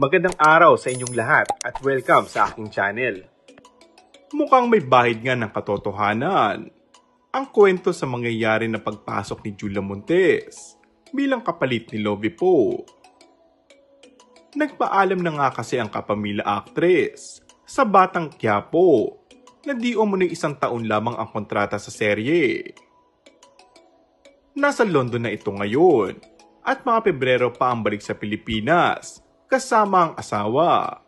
Magandang araw sa inyong lahat at welcome sa aking channel. Mukhang may bahid nga ng katotohanan ang kwento sa mangyayari na pagpasok ni Julia Montes bilang kapalit ni Lovie Poe. Nagpaalam na nga kasi ang kapamilya actress sa Batang Quiapo na di umano'y 1 taon lamang ang kontrata sa serye. Nasa London na ito ngayon at mga Pebrero pa ang balik sa Pilipinas kasama ang asawa.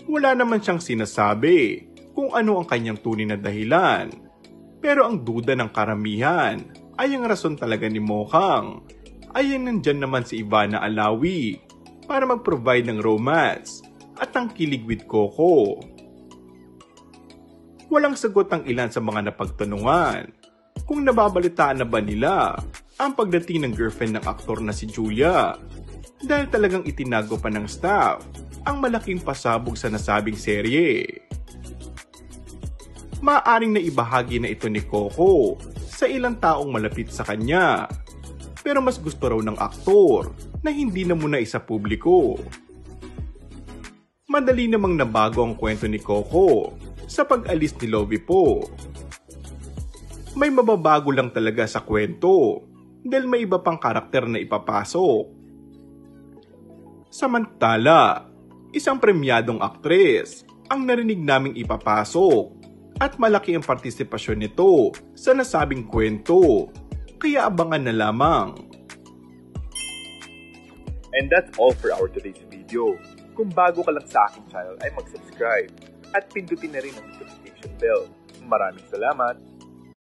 Wala naman siyang sinasabi kung ano ang kanyang tunay na dahilan, pero ang duda ng karamihan ay ang rason talaga ni Mokhang ay nandyan naman si Ivana Alawi para mag-provide ng romance at ang kilig with Coco. Walang sagot ang ilan sa mga napagtanungan kung nababalitaan na ba nila ang pagdating ng girlfriend ng aktor na si Julia dahil talagang itinago pa ng staff ang malaking pasabog sa nasabing serye. Maaring na ibahagi na ito ni Coco sa ilang taong malapit sa kanya, pero mas gusto raw ng aktor na hindi na muna isa publiko. Madali namang nabago ang kwento ni Coco sa pag-alis ni Lovie Poe. May mababago lang talaga sa kwento dahil may iba pang karakter na ipapasok. Samantala, isang premyadong aktres ang narinig naming ipapasok at malaki ang partisipasyon nito sa nasabing kwento, kaya abangan na lamang. And that's all for our today's video. Kung bago ka lang sa aking channel ay mag-subscribe at pindutin na rin ang notification bell. Maraming salamat!